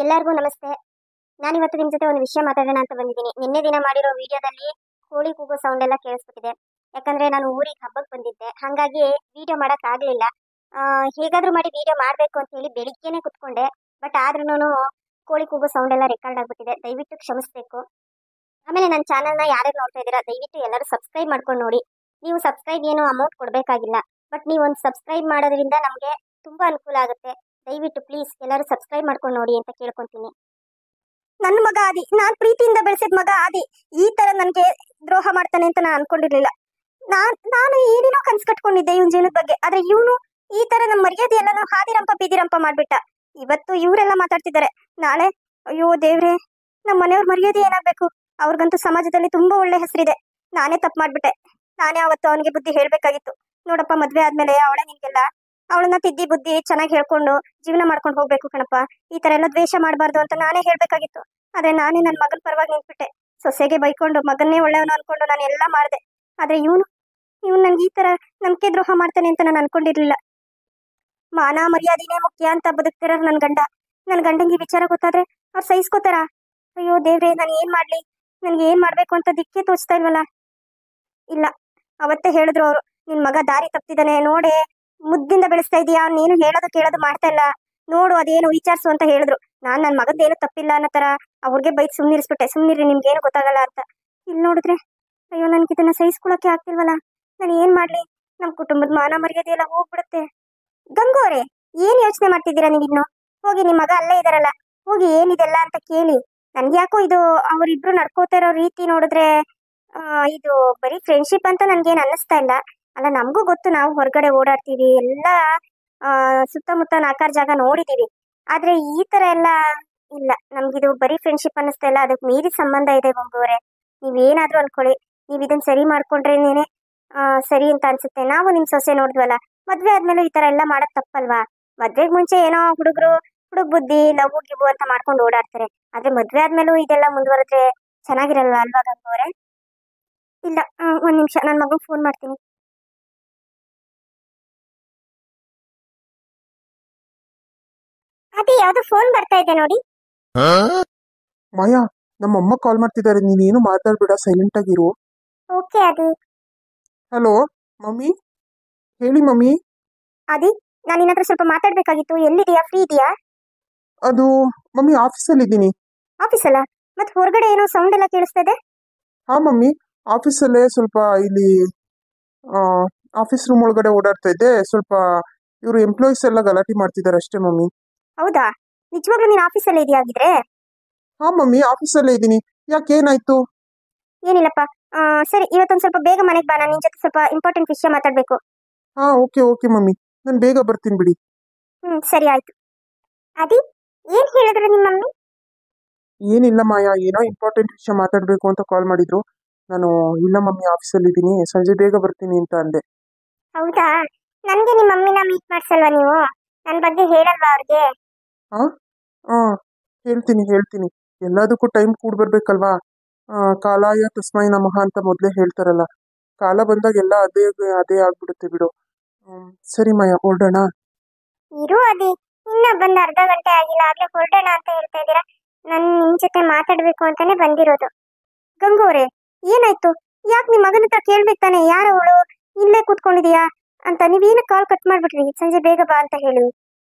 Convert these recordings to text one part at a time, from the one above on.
ಎಲ್ಲರಿಗೂ ನಮಸ್ತೆ. ನಾನಿವತ್ತು ನಿಮ್ಮ ಜೊತೆ ಒಂದು ವಿಷಯ ಮಾತಾಡೋಣ ಅಂತ ಬಂದಿದ್ದೀನಿ. ನಿನ್ನೆ ದಿನ ಮಾಡಿರೋ ವಿಡಿಯೋದಲ್ಲಿ ಕೋಳಿ ಕೂಗೋ ಸೌಂಡ್ ಎಲ್ಲ ಕೇಳಿಸ್ಬಿಟ್ಟಿದೆ. ಯಾಕಂದ್ರೆ ನಾನು ಊರಿಗೆ ಹಬ್ಬಕ್ಕೆ ಬಂದಿದ್ದೆ, ಹಾಗಾಗಿ ವಿಡಿಯೋ ಮಾಡಕ್ ಆಗ್ಲಿಲ್ಲ. ಹೇಗಾದ್ರೂ ಮಾಡಿ ವಿಡಿಯೋ ಮಾಡಬೇಕು ಅಂತ ಹೇಳಿ ಬೆಳಿಗ್ಗೆನೆ ಕುತ್ಕೊಂಡೆ. ಬಟ್ ಆದ್ರೂ ಕೋಳಿ ಕೂಗೋ ಸೌಂಡ್ ಎಲ್ಲ ರೆಕಾರ್ಡ್ ಆಗ್ಬಿಟ್ಟಿದೆ. ದಯವಿಟ್ಟು ಕ್ಷಮಿಸಬೇಕು. ಆಮೇಲೆ ನನ್ನ ಚಾನಲ್ನ ಯಾರ್ಯಾರು ನೋಡ್ತಾ ಇದ್ದೀರಾ ದಯವಿಟ್ಟು ಎಲ್ಲರೂ ಸಬ್ಸ್ಕ್ರೈಬ್ ಮಾಡ್ಕೊಂಡು ನೋಡಿ. ನೀವು ಸಬ್ಸ್ಕ್ರೈಬ್ ಏನು ಅಮೌಂಟ್ ಕೊಡಬೇಕಾಗಿಲ್ಲ, ಬಟ್ ನೀವು ಒಂದು ಸಬ್ಸ್ಕ್ರೈಬ್ ಮಾಡೋದ್ರಿಂದ ನಮಗೆ ತುಂಬಾ ಅನುಕೂಲ ಆಗುತ್ತೆ. ದಯವಿಟ್ಟು ಪ್ಲೀಸ್ ಎಲ್ಲರೂ ಸಬ್ಸ್ಕ್ರೈಬ್ ಮಾಡ್ಕೊಂಡು ನೋಡಿ ಅಂತ ಕೇಳ್ಕೊಂತೀನಿ. ನನ್ನ ಮಗ ಆದಿ, ನಾನು ಪ್ರೀತಿಯಿಂದ ಬೆಳೆಸಿದ ಮಗ ಆದಿ ಈ ತರ ನನಗೆ ದ್ರೋಹ ಮಾಡ್ತಾನೆ ಅಂತ ನಾನು ಅನ್ಕೊಂಡಿರ್ಲಿಲ್ಲ. ನಾನು ಏನೇನೋ ಕನ್ಸ್ ಕಟ್ಕೊಂಡಿದ್ದೆ ಇವನ್ ಜೀವನದ ಬಗ್ಗೆ, ಆದ್ರೆ ಇವನು ಈ ತರ ನಮ್ಮ ಮರ್ಯಾದೆ ಎಲ್ಲಾನು ಹಾದಿರಂಪ ಬೀದಿರಂಪ ಮಾಡ್ಬಿಟ್ಟ. ಇವತ್ತು ಇವರೆಲ್ಲ ಮಾತಾಡ್ತಿದ್ದಾರೆ, ನಾಳೆ ಅಯ್ಯೋ ದೇವ್ರೆ ನಮ್ಮ ಮನೆಯವ್ರ ಮರ್ಯಾದೆ ಏನಾಗ್ಬೇಕು. ಅವ್ರಿಗಂತೂ ಸಮಾಜದಲ್ಲಿ ತುಂಬಾ ಒಳ್ಳೆ ಹೆಸರಿದೆ. ನಾನೇ ತಪ್ಪು ಮಾಡ್ಬಿಟ್ಟೆ. ನಾನೇ ಅವತ್ತು ಅವನಿಗೆ ಬುದ್ಧಿ ಹೇಳ್ಬೇಕಾಗಿತ್ತು. ನೋಡಪ್ಪ, ಮದ್ವೆ ಆದ್ಮೇಲೆ ಅವಳೇ ನಿನ್ಗೆಲ್ಲ, ಅವಳನ್ನ ತಿದ್ದಿ ಬುದ್ಧಿ ಚೆನ್ನಾಗಿ ಹೇಳ್ಕೊಂಡು ಜೀವನ ಮಾಡ್ಕೊಂಡು ಹೋಗ್ಬೇಕು ಕಣಪ್ಪ. ಈ ತರ ಎಲ್ಲ ದ್ವೇಷ ಮಾಡಬಾರ್ದು ಅಂತ ನಾನೇ ಹೇಳ್ಬೇಕಾಗಿತ್ತು. ಆದ್ರೆ ನಾನೇ ನನ್ನ ಮಗನ ಪರವಾಗಿ ನಿಂತ್ಬಿಟ್ಟೆ. ಸೊಸೆಗೆ ಬೈಕೊಂಡು ಮಗನ್ನೇ ಒಳ್ಳೆಯವನು ಅನ್ಕೊಂಡು ನಾನು ಎಲ್ಲ ಮಾಡಿದೆ. ಆದ್ರೆ ಇವನು ನನ್ಗೆ ಈ ತರ ನಂಬಿಕೆ ದ್ರೋಹ ಮಾಡ್ತಾನೆ ಅಂತ ನಾನು ಅನ್ಕೊಂಡಿರ್ಲಿಲ್ಲ. ಮಾನ ಮರ್ಯಾದೆನೇ ಮುಖ್ಯ ಅಂತ ಬದುಕ್ತಿರೋ ನನ್ನ ಗಂಡಂಗೆ ವಿಚಾರ ಗೊತ್ತಾದ್ರೆ ಅವ್ರು ಸಹಿಸ್ಕೋತಾರ? ಅಯ್ಯೋ ದೇವ್ರೆ, ನಾನು ಏನ್ ಮಾಡ್ಲಿ? ನನ್ಗೆ ಏನ್ ಮಾಡ್ಬೇಕು ಅಂತ ದಿಕ್ಕೇ ತೋಚ್ತಾ ಇಲ್ವಲ್ಲ. ಇಲ್ಲ, ಅವತ್ತೇ ಹೇಳಿದ್ರು ಅವರು, ನಿನ್ ಮಗ ದಾರಿ ತಪ್ಪಿದಾನೆ ನೋಡೆ, ಮುದ್ದಿಂದ ಬೆಳೆಸ್ತಾ ಇದೀಯಾ, ನೀನು ಹೇಳೋದು ಕೇಳೋದು ಮಾಡ್ತಾ ಇಲ್ಲ ನೋಡು, ಅದೇನು ವಿಚಾರಿಸು ಅಂತ ಹೇಳಿದ್ರು. ನನ್ನ ಮಗದ್ದೇನು ತಪ್ಪಿಲ್ಲ ಅನ್ನೋ ತರ ಅವ್ರಿಗೆ ಬೈಕ್ ಸುಮ್ನಿರಿಸ್ಬಿಟ್ಟೆ. ಸುಮ್ನಿರಿ, ನಿಮ್ಗೇನು ಗೊತ್ತಾಗಲ್ಲ ಅಂತ. ಇಲ್ಲಿ ನೋಡಿದ್ರೆ ಅಯ್ಯೋ ನನ್ಗೆ ಇದನ್ನ ಸಹಿಸ್ಕೊಳಕ್ಕೆ ಆಗ್ತಿಲ್ವಲ್ಲ. ನಾನು ಏನ್ ಮಾಡ್ಲಿ? ನಮ್ ಕುಟುಂಬದ ಮಾನ ಮರ್ಯಾದೆ ಎಲ್ಲ ಹೋಗ್ಬಿಡುತ್ತೆ. ಗಂಗೋರೆ, ಏನ್ ಯೋಚನೆ ಮಾಡ್ತಿದ್ದೀರಾ ನೀವಿನ್ನು? ಹೋಗಿ ನಿಮ್ ಮಗ ಅಲ್ಲೇ ಇದಾರಲ್ಲ, ಹೋಗಿ ಏನಿದೆಲ್ಲ ಅಂತ ಕೇಳಿ. ನನ್ಗೆ ಯಾಕೋ ಇದು ಅವರಿಬ್ರು ನಡ್ಕೋತಾ ಇರೋ ರೀತಿ ನೋಡಿದ್ರೆ ಇದು ಬರೀ ಫ್ರೆಂಡ್ಶಿಪ್ ಅಂತ ನನ್ಗೇನ್ ಅನ್ನಿಸ್ತಾ ಇಲ್ಲ. ಅಲ್ಲ, ನಮಗೂ ಗೊತ್ತು, ನಾವು ಹೊರಗಡೆ ಓಡಾಡ್ತೀವಿ ಎಲ್ಲ, ಸುತ್ತಮುತ್ತ ನಾಲ್ಕಾರು ಜಾಗ ನೋಡಿದೀವಿ. ಆದ್ರೆ ಈ ತರ ಎಲ್ಲ ಇಲ್ಲ, ನಮ್ಗಿದು ಬರೀ ಫ್ರೆಂಡ್ಶಿಪ್ ಅನ್ನಿಸ್ತಾ ಇಲ್ಲ. ಅದಕ್ಕೆ ಮೀರಿ ಸಂಬಂಧ ಇದೆ. ಗಂಗೋರೆ, ನೀವೇನಾದ್ರೂ ಅನ್ಕೊಳ್ಳಿ, ನೀವ್ ಇದನ್ನ ಸರಿ ಮಾಡ್ಕೊಂಡ್ರೇನೇನೆ ಸರಿ ಅಂತ ಅನ್ಸುತ್ತೆ. ನಾವು ನಿಮ್ ಸೊಸೆ ನೋಡಿದ್ವಲ್ಲ, ಮದ್ವೆ ಆದ್ಮೇಲೆ ಈ ತರ ಎಲ್ಲ ಮಾಡಕ್ ತಪ್ಪಲ್ವಾ? ಮದ್ವೆಗ್ ಮುಂಚೆ ಏನೋ ಹುಡುಗ್ ಬುದ್ಧಿ ಲವ್ ಗಿವು ಅಂತ ಮಾಡ್ಕೊಂಡು ಓಡಾಡ್ತಾರೆ. ಆದ್ರೆ ಮದ್ವೆ ಆದ್ಮೇಲೂ ಇದೆಲ್ಲ ಮುಂದುವರೆದ್ರೆ ಚೆನ್ನಾಗಿರಲ್ಲ ಅಲ್ವಾ ಗಂಗೋರೆ? ಇಲ್ಲ, ಒಂದ್ ನಿಮಿಷ, ನನ್ನ ಮಗನ್ ಫೋನ್ ಮಾಡ್ತೀನಿ. ಅದೇ ಯಾವ್ದೋ ಫೋನ್ ಬರ್ತಾ ಇದೆ ನೋಡಿ. ಮಾಯಾ, ನಮ್ಮಮ್ಮ ಕಾಲ್ ಮಾಡ್ತಿದ್ದಾರೆ, ನೀನೇನು ಮಾತಾಡ್ಬೇಡ, ಸೈಲೆಂಟ್ ಆಗಿರು. ಓಕೆ ಅದಿ. ಹಲೋ ಮಮ್ಮಿ, ಹೇಳಿ ಮಮ್ಮಿ. ಅದಿ, ನಾನು ನಿನ್ನ ಹತ್ರ ಸ್ವಲ್ಪ ಮಾತಾಡ್ಬೇಕಾಗಿತ್ತು. ಎಲ್ಲಿದೆಯಾ? ಫ್ರೀ ಇದೆಯಾ? ಅದು ಮಮ್ಮಿ, ಆಫೀಸಲ್ಲಿ ಇದ್ದೀನಿ. ಆಫೀಸಲ್ಲ? ಮತ್ತೆ ಹೊರಗಡೆ ಏನೋ ಸೌಂಡ್ ಎಲ್ಲ ಕೇಳಿಸ್ತಾ ಇದೆ. ಹಾ ಮಮ್ಮಿ, ಆಫೀಸಲ್ಲೇ ಸ್ವಲ್ಪ ಇಲ್ಲಿ ಆಫೀಸ್ ರೂಮ್ ಒಳಗಡೆ ಓಡಾಡ್ತಾ ಇದ್ದೆ. ಸ್ವಲ್ಪ ಇವರು ಎಂಪ್ಲಾಯೀಸ್ ಎಲ್ಲ ಗಲಾಟೆ ಮಾಡ್ತಿದ್ದಾರೆ ಅಷ್ಟೇ ಮಮ್ಮಿ. ಹೌದಾ? ನಿಜವಾಗ್ಲೂ ನೀನು ಆಫೀಸಲ್ಲೇ ಇದೆಯಾ ಹಾಗಿದ್ರೆ? ಹಾ ಮಮ್ಮಿ, ಆಫೀಸಲ್ಲೇ ಇದ್ದೀನಿ. ಯಾಕೆ, ಏನಾಯ್ತು? ಏನಿಲ್ಲಪ್ಪ. ಸರಿ, ಇವತ್ತೊಂದು ಸ್ವಲ್ಪ ಬೇಗ ಮನೆಗೆ ಬಾ, ನಾನು ನಿನ್ ಜೊತೆ ಸ್ವಲ್ಪ ಇಂಪಾರ್ಟೆಂಟ್ ವಿಷಯ ಮಾತಾಡ್ಬೇಕು. ಹಾ, ಓಕೆ ಓಕೆ ಮಮ್ಮಿ, ನಾನು ಬೇಗ ಬರ್ತೀನಿ ಬಿಡಿ. ಸರಿ ಆಯ್ತು. ಅದಿ, ಏನ್ ಹೇಳಿದ್ರು ನಿಮ್ಮ ಮಮ್ಮಿ? ಏನಿಲ್ಲ ಮಾಯಾ, ಏನೋ ಇಂಪಾರ್ಟೆಂಟ್ ವಿಷಯ ಮಾತಾಡಬೇಕು ಅಂತ ಕಾಲ್ ಮಾಡಿದ್ರು. ನಾನು ಇಲ್ಲ ಮಮ್ಮಿ, ಆಫೀಸಲ್ಲಿ ಇದ್ದೀನಿ, ಸಂಜೆ ಬೇಗ ಬರ್ತೀನಿ ಅಂತ ಅಂದೆ. ಹೌದಾ? ನನ್ಗೆ ನಿಮ್ಮ ಮಮ್ಮಿನ ಮೀಟ್ ಮಾಡ್ಸಲ್ವಾ ನೀವು? ನನ್ನ ಬಗ್ಗೆ ಹೇಳಲ್ವಾ ಅವ್ರಿಗೆ? ಹಾ ಹಾ, ಹೇಳ್ತೀನಿ. ಎಲ್ಲದಕ್ಕೂ ಟೈಮ್ ಕೂಡ ಬರ್ಬೇಕಲ್ವಾ? ಕಾಲಾಯ ತಸ್ಮೈ ನಮಃ ಅಂತ ಮೊದಲೇ ಹೇಳ್ತಾರಲ್ಲ. ಕಾಲ ಬಂದಾಗ ಎಲ್ಲ ಅದೇ ಅದೇ ಆಗ್ಬಿಡುತ್ತೆ ಬಿಡು. ಸರಿ ಮಾಯಾ, ಹೊರಡೋಣ. ಇರು ಅದಿ, ಇನ್ನ ಬಂದ್ ಅರ್ಧ ಗಂಟೆ ಆಗಿಲ್ಲ, ಆಗ್ಲೇ ಹೊರಡೋಣ ಅಂತ ಹೇಳ್ತಾ ಇದ್ದೀರಾ. ನಾನು ನಿಮ್ ಜೊತೆ ಮಾತಾಡ್ಬೇಕು ಅಂತಾನೆ ಬಂದಿರೋದು. ಗಂಗೋರೆ, ಏನಾಯ್ತು? ಯಾಕೆ ನಿಮ್ ಮಗನ ಹತ್ರ ಕೇಳ್ಬೇಕು ತಾನೆ, ಯಾರವಳು ಇಲ್ಲೇ ಕೂತ್ಕೊಂಡಿದೀಯಾ ಅಂತ? ನೀವೇನು ಕಾಲ್ ಕಟ್ ಮಾಡ್ಬಿಟ್ರಿ ಸಂಜೆ ಬೇಗ ಬಾ ಅಂತ ಹೇಳಿ?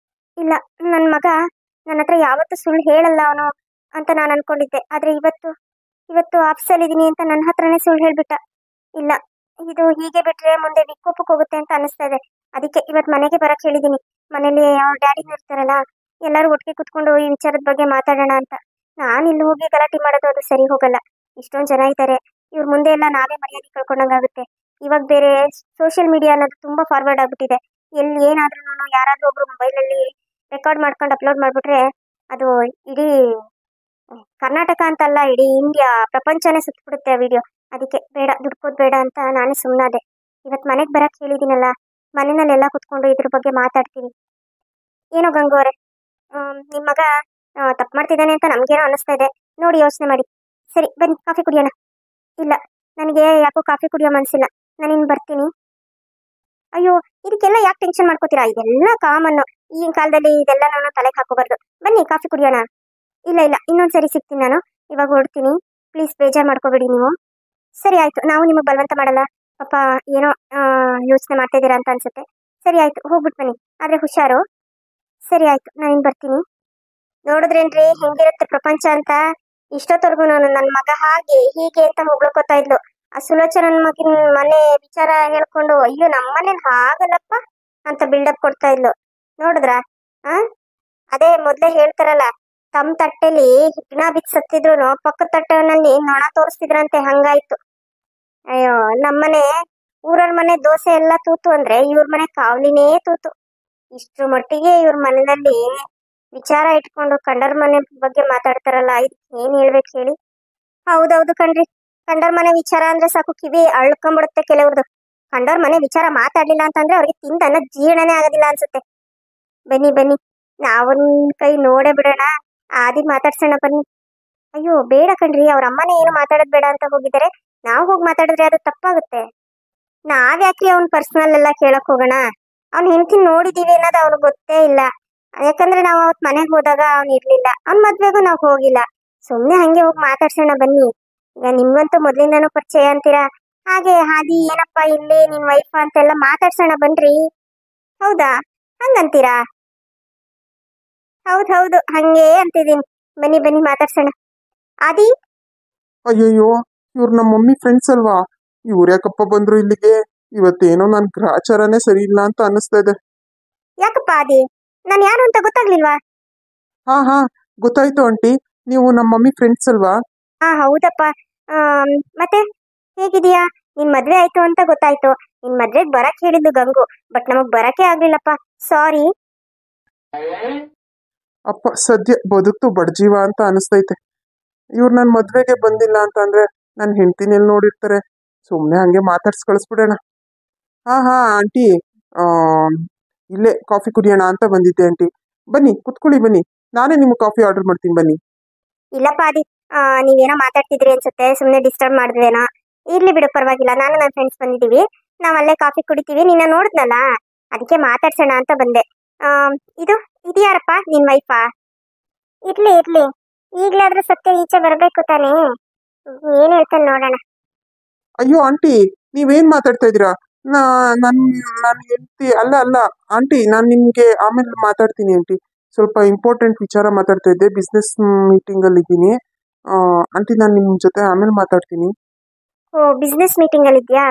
ಇಲ್ಲ, ನನ್ನ ಮಗ ನನ್ನ ಹತ್ರ ಯಾವತ್ತೂ ಸುಳ್ಳು ಹೇಳಲ್ಲ ಅವನು ಅಂತ ನಾನು ಅನ್ಕೊಂಡಿದ್ದೆ. ಆದ್ರೆ ಇವತ್ತು ಆಫೀಸಲ್ಲಿ ಇದೀನಿ ಅಂತ ನನ್ನ ಹತ್ರನೇ ಸುಳ್ಳು ಹೇಳ್ಬಿಟ್ಟ. ಇಲ್ಲ, ಇದು ಹೀಗೆ ಬಿಟ್ರೆ ಮುಂದೆ ವಿಕೋಪಕ್ಕೆ ಹೋಗುತ್ತೆ ಅಂತ ಅನಿಸ್ತಾ ಇದೆ. ಅದಕ್ಕೆ ಇವತ್ತು ಮನೆಗೆ ಬರಕ್ ಹೇಳಿದೀನಿ. ಮನೇಲಿ ಅವ್ರ ಡ್ಯಾಡಿನೂ ಇರ್ತಾರಲ್ಲ, ಎಲ್ಲರೂ ಒಟ್ಟಿಗೆ ಕುತ್ಕೊಂಡು ಈ ವಿಚಾರದ ಬಗ್ಗೆ ಮಾತಾಡೋಣ ಅಂತ. ನಾನು ಇಲ್ಲಿ ಹೋಗಿ ಗಲಾಟೆ ಮಾಡೋದು ಅದು ಸರಿ ಹೋಗಲ್ಲ. ಇಷ್ಟೊಂದು ಜನ ಇದ್ದಾರೆ, ಇವ್ರ ಮುಂದೆ ಎಲ್ಲ ನಾವೇ ಮರ್ಯಾದೆ ಕಳ್ಕೊಂಡಂಗಾಗುತ್ತೆ. ಇವಾಗ ಬೇರೆ ಸೋಷಿಯಲ್ ಮೀಡಿಯಾ ಅನ್ನೋದು ತುಂಬಾ ಫಾರ್ವರ್ಡ್ ಆಗ್ಬಿಟ್ಟಿದೆ. ಎಲ್ಲಿ ಏನಾದ್ರೂ ಯಾರಾದ್ರೂ ಒಬ್ರು ಮೊಬೈಲಲ್ಲಿ ರೆಕಾರ್ಡ್ ಮಾಡ್ಕೊಂಡು ಅಪ್ಲೋಡ್ ಮಾಡ್ಬಿಟ್ರೆ ಅದು ಇಡೀ ಕರ್ನಾಟಕ ಅಂತಲ್ಲ, ಇಡೀ ಇಂಡಿಯಾ ಪ್ರಪಂಚನೇ ಸುತ್ತಬಿಡುತ್ತೆ ಆ ವಿಡಿಯೋ. ಅದಕ್ಕೆ ಬೇಡ, ದುಡ್ಕೋದ್ ಬೇಡ ಅಂತ ನಾನು ಸುಮ್ಮನಾದೆ. ಇವತ್ತು ಮನೆಗೆ ಬರಕ್ ಹೇಳಿದೀನಲ್ಲ, ಮನೆಯಲ್ಲೆಲ್ಲ ಕುತ್ಕೊಂಡು ಇದ್ರ ಬಗ್ಗೆ ಮಾತಾಡ್ತೀವಿ. ಏನೋ ಗಂಗೋರೆ, ನಿಮ್ ಮಗ ತಪ್ಪು ಮಾಡ್ತಿದ್ದಾನೆ ಅಂತ ನಮ್ಗೇನೋ ಅನಿಸ್ತಾ ಇದೆ. ನೋಡಿ, ಯೋಚನೆ ಮಾಡಿ. ಸರಿ ಬನ್ನಿ, ಕಾಫಿ ಕುಡಿಯೋಣ. ಇಲ್ಲ, ನನಗೆ ಯಾಕೋ ಕಾಫಿ ಕುಡಿಯೋ ಮನ್ಸಿಲ್ಲ, ನಾನು ಇನ್ನು ಬರ್ತೀನಿ. ಅಯ್ಯೋ, ಇದಕ್ಕೆಲ್ಲ ಯಾಕೆ ಟೆನ್ಷನ್ ಮಾಡ್ಕೋತೀರಾ? ಇದೆಲ್ಲ ಕಾಮನ್ನು. ಈಗಿನ ಕಾಲದಲ್ಲಿ ಇದೆಲ್ಲ ನಾನು ತಲೆಗೆ ಹಾಕೋಬಾರ್ದು. ಬನ್ನಿ ಕಾಫಿ ಕುಡಿಯೋಣ. ಇಲ್ಲ ಇಲ್ಲ, ಇನ್ನೊಂದ್ಸರಿ ಸಿಗ್ತೀನಿ ನಾನು. ಇವಾಗ ಹೊರಡ್ತೀನಿ. ಪ್ಲೀಸ್ ಬೇಜಾರು ಮಾಡ್ಕೋಬೇಡಿ ನೀವು. ಸರಿ ಆಯ್ತು, ನಾವು ನಿಮಗೆ ಬಲವಂತ ಮಾಡಲ್ಲ. ಪಾಪ ಏನೋ ಯೋಚನೆ ಮಾಡ್ತಾ ಇದ್ದೀರಾ ಅಂತ ಅನ್ಸುತ್ತೆ. ಸರಿ ಆಯ್ತು, ಹೋಗ್ಬಿಟ್ಟು ಬನ್ನಿ. ಆದ್ರೆ ಹುಷಾರು. ಸರಿ ಆಯ್ತು, ನಾನು ಇನ್ನು ಬರ್ತೀನಿ. ನೋಡಿದ್ರೇನ್ರಿ ಹೆಂಗಿರುತ್ತೆ ಪ್ರಪಂಚ ಅಂತ. ಇಷ್ಟೊತ್ತವರೆಗೂ ನಾನು ನನ್ನ ಮಗ ಹಾಗೆ ಹೀಗೆ ಅಂತ ಹೊಗ್ಳ್ಕೊತಾ ಇದ್ಲು. ಆ ಸುಲೋಚನನ್ ಮಗಿನ ಮನೆ ವಿಚಾರ ಹೇಳ್ಕೊಂಡು ಅಯ್ಯೋ ನಮ್ಮನೇಲಿ ಹಾಗಲ್ಲಪ್ಪ ಅಂತ ಬಿಲ್ಡಪ್ ಕೊಡ್ತಾ ಇದ್ಲು. ನೋಡಿದ್ರ? ಆ ಅದೇ ಮೊದ್ಲೇ ಹೇಳ್ತಾರಲ್ಲ, ತಮ್ಮ ತಟ್ಟೆಲಿ ಹಿಗ್ಣ ಬಿದ್ದು ಸತ್ತಿದ್ರು ಪಕ್ಕದ ತಟ್ಟೆನಲ್ಲಿ ನೊಣ ತೋರಿಸ್ತಿದ್ರಂತೆ, ಹಂಗಾಯ್ತು. ಅಯ್ಯೋ ನಮ್ಮನೆ ಊರವ್ರ ಮನೆ ದೋಸೆ ಎಲ್ಲ ತೂತು ಅಂದ್ರೆ ಇವ್ರ ಮನೆ ಕಾವಲಿನೇ ತೂತು. ಇಷ್ಟ್ರ ಮಟ್ಟಿಗೆ ಇವ್ರ ಮನೆಯಲ್ಲಿ ವಿಚಾರ ಇಟ್ಕೊಂಡು ಕಂಡರ್ ಮನೆ ಬಗ್ಗೆ ಮಾತಾಡ್ತಾರಲ್ಲ, ಇದಕ್ಕೆ ಏನ್ ಹೇಳ್ಬೇಕು ಹೇಳಿ. ಹೌದೌದು ಕಣ್ರಿ, ಕಂಡರ್ ಮನೆ ವಿಚಾರ ಅಂದ್ರೆ ಸಾಕು ಕಿವಿ ಅಳ್ಕೊಂಡ್ಬಿಡುತ್ತೆ ಕೆಲವ್ರದ್ದು. ಕಂಡರ್ ಮನೆ ವಿಚಾರ ಮಾತಾಡ್ಲಿಲ್ಲ ಅಂತಂದ್ರೆ ಅವ್ರಿಗೆ ತಿಂದನ್ನ ಜೀರ್ಣನೇ ಆಗೋದಿಲ್ಲ ಅನ್ಸುತ್ತೆ. ಬನ್ನಿ ಬನ್ನಿ, ನಾವೊಂದ್ ಕೈ ನೋಡೇ ಬಿಡೋಣ. ಆದಿ ಮಾತಾಡ್ಸೋಣ ಬನ್ನಿ. ಅಯ್ಯೋ ಬೇಡ ಕಣ್ರಿ, ಅವ್ರ ಅಮ್ಮನೇ ಏನು ಮಾತಾಡೋದ್ ಬೇಡ ಅಂತ ಹೋಗಿದ್ದಾರೆ. ನಾವು ಹೋಗಿ ಮಾತಾಡಿದ್ರೆ ಅದು ತಪ್ಪಾಗುತ್ತೆ. ನಾವ್ಯಾಕ್ರಿ ಅವ್ನ ಪರ್ಸನಲ್ ಎಲ್ಲ ಕೇಳಕ್ ಹೋಗೋಣ. ಅವ್ನ ಹೆಂಡತಿ ನೋಡಿದೀವಿ ಅನ್ನೋದು ಅವ್ನಿಗೆ ಗೊತ್ತೇ ಇಲ್ಲ. ಯಾಕಂದ್ರೆ ನಾವು ಅವತ್ ಮನೆಗೆ ಹೋದಾಗ ಅವ್ನ್ ಇರ್ಲಿಲ್ಲ, ಅವ್ನ ಮದ್ವೆಗೂ ನಾವು ಹೋಗಿಲ್ಲ. ಸುಮ್ನೆ ಹಂಗೆ ಹೋಗಿ ಮಾತಾಡ್ಸೋಣ ಬನ್ನಿ. ಈಗ ನಿಮ್ಗಂತೂ ಮೊದ್ಲಿಂದಾನು ಪರಿಚಯ ಅಂತೀರಾ, ಹಾಗೆ ಹಾದಿ ಏನಪ್ಪಾ ಇಲ್ಲಿ ನಿನ್ ವೈಫ್ ಅಂತೆಲ್ಲ ಮಾತಾಡ್ಸೋಣ ಬನ್ರಿ. ಹೌದಾ, ಹಂಗಂತೀರಾ? ಹೌದು ಹಂಗೇ ಅಂತಿದೀನಿ. ಬನ್ನಿ ಬನ್ನಿ ಮಾತಾಡ್ಸೋಣ. ಆದಿ, ಅಯ್ಯಯ್ಯೋ, ಇವ್ರು ನಮ್ಮ ಮಮ್ಮಿ ಫ್ರೆಂಡ್ಸ್ ಅಲ್ವಾ? ಇವ್ರು ಯಾಕಪ್ಪ ಬಂದ್ರು ಇಲ್ಲಿಗೆ? ಇವತ್ತೇನೋ ನನ್ ಗ್ರಾಚಾರನೇ ಸರಿ ಇಲ್ಲ ಅಂತ ಅನ್ನಿಸ್ತಾ ಇದೆ. ಯಾಕಪ್ಪ ಆದಿ, ನಾನು ಯಾರು ಅಂತ ಗೊತ್ತಾಗ್ಲಿಲ್ವಾ? ಹಾ ಹಾ, ಗೊತ್ತಾಯ್ತು ಆಂಟಿ, ನೀವು ನಮ್ಮ ಮಮ್ಮಿ ಫ್ರೆಂಡ್ಸ್ ಅಲ್ವಾ? ಹಾ ಹೌದಪ್ಪ. ಮತ್ತೆ ಹೇಗಿದೀಯಾ? ನಿನ್ ಮದ್ವೆ ಆಯ್ತು ಅಂತ ಗೊತ್ತಾಯ್ತು. ನಿನ್ ಮದ್ವೆಗ್ ಬರಕ್ ಹೇಳಿದ್ದು ಗಂಗು, ಬಟ್ ನಮಗ್ ಬರಕ್ಕೆ ಆಗ್ಲಿಲ್ಲಪ್ಪ. ಸಾರಿ. ಅಪ್ಪ ಸದ್ಯ ಬದುಕ್ತು ಬಡ್ಜೀವ ಅಂತ ಅನಿಸ್ತೈತೆ. ಇವ್ರು ನನ್ನ ಮದ್ವೆಗೆ ಬಂದಿಲ್ಲ ಅಂತಂದ್ರೆ ನನ್ನ ಹೆಂಡತಿನೆಲ್ಲಿ ನೋಡಿರ್ತಾರೆ. ಸುಮ್ಮನೆ ಹಂಗೆ ಮಾತಾಡ್ಸಿ ಕಳಿಸ್ಬಿಡೋಣ. ಹಾ ಹಾ ಆಂಟಿ, ಆ, ಇಲ್ಲೇ ಕಾಫಿ ಕುಡಿಯೋಣ ಅಂತ ಬಂದಿದ್ದೆ ಆಂಟಿ. ಬನ್ನಿ ಕುತ್ಕೊಳ್ಳಿ, ಬನ್ನಿ, ನಾನೇ ನಿಮ್ಗೆ ಕಾಫಿ ಆರ್ಡರ್ ಮಾಡ್ತೀನಿ ಬನ್ನಿ. ಇಲ್ಲಪ್ಪ ಆದಿ, ನೀವೇನೋ ಮಾತಾಡ್ತಿದ್ರಿ ಅನ್ಸುತ್ತೆ, ಸುಮ್ನೆ ಡಿಸ್ಟರ್ಬ್ ಮಾಡಿದ್ರೇನೋ. ಇರ್ಲಿ ಬಿಡು, ಪರವಾಗಿಲ್ಲ. ನಾನು ನನ್ನ ಫ್ರೆಂಡ್ಸ್ ಬಂದಿದ್ದೀವಿ, ನಾವ್ ಅಲ್ಲೇ ಕಾಫಿ ಕುಡಿತೀವಿ. ನಿನ್ನ ನೋಡಿದ್ನಲ್ಲ, ಅದಕ್ಕೆ ಮಾತಾಡ್ಸೋಣ ಅಂತ ಬಂದೆ. ಆ ಇದು ಇದ್ಯಾರಪ್ಪ, ನಿನ್ ವೈಫಾ? ಇರ್ಲಿ ಇರ್ಲಿ, ಈಗ್ಲಾದ್ರೂ ಸತ್ಯ ಈಚೆ ಬರ್ಬೇಕು ತಾನೇ. ಏನ್ ಹೇಳ್ತಾನೆ ನೋಡೋಣ. ಅಯ್ಯೋ ಆಂಟಿ, ನೀವೇನ್ ಮಾತಾಡ್ತಾ ಇದ್ದೀರಾ? ನನ್ನ ಹೆಂಡತಿ ಅಲ್ಲ ಅಲ್ಲ ಆಂಟಿ, ನಾನು ನಿಮ್ಗೆ ಆಮೇಲೆ ಮಾತಾಡ್ತೀನಿ ಆಂಟಿ. ಸ್ವಲ್ಪ ಇಂಪಾರ್ಟೆಂಟ್ ವಿಚಾರ ಮಾತಾಡ್ತಾ ಇದ್ದೆ, ಬಿಸ್ನೆಸ್ ಮೀಟಿಂಗ್ ಅಲ್ಲಿ ಇದ್ದೀನಿ. ಆಂಟಿ, ನಾನು ನಿಮ್ ಜೊತೆ ಆಮೇಲೆ ಮಾತಾಡ್ತೀನಿ. ಓ, ಬಿಸ್ನೆಸ್ ಮೀಟಿಂಗ್ ಅಲ್ಲಿ ಇದ್ಯಾ?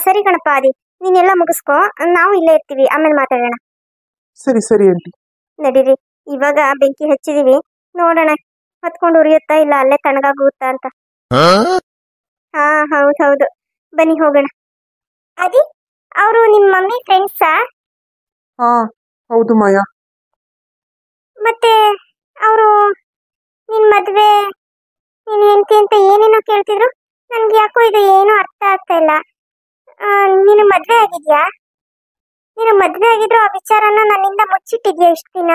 ಸರಿ ಕಣಪ್ಪ ಆದಿ, ನೀನೆಲ್ಲ ಮುಗಿಸ್ಕೊ, ನಾವು ಇಲ್ಲೇ ಇರ್ತೀವಿ, ಆಮೇಲೆ ಮಾತಾಡೋಣ. ಸರಿ ಸರಿ ಆಂಟಿ. ನಡೀರಿ, ಇವಾಗ ಬೆಂಕಿ ಹಚ್ಚಿದೀವಿ, ನೋಡೋಣ ಹತ್ಕೊಂಡು ಉರಿಯುತ್ತಾ ಇಲ್ಲ ಅಲ್ಲೇ ತಣ್ಣಗಾಗುತ್ತಾ ಅಂತ. ಹಾ ಹೌದು, ಬನ್ನಿ ಹೋಗೋಣ. ಅದಿ, ಅವರು ನಿಮ್ಮ ಮಮ್ಮಿ ಫ್ರೆಂಡ್ಸಾ? ಹಾ ಹೌದು ಮಾಯಾ. ಮತ್ತೆ ಅವರು ನಿನ್ ಮದ್ವೆ, ನೀನ್ ಹೆಂಡತಿ ಅಂತ ಏನೇನೋ ಕೇಳ್ತಿದ್ರು. ನನ್ಗೆ ಯಾಕೋ ಇದು ಏನೂ ಅರ್ಥ ಆಗ್ತಾ ಇಲ್ಲ. ನೀನು ಮದ್ವೆ ಆಗಿದ್ಯಾ? ನೀನು ಮದ್ವೆ ಆಗಿದ್ರು ಆ ವಿಚಾರನ ನನ್ನಿಂದ ಮುಚ್ಚಿಟ್ಟಿದ್ಯಾ ಇಷ್ಟು ದಿನ?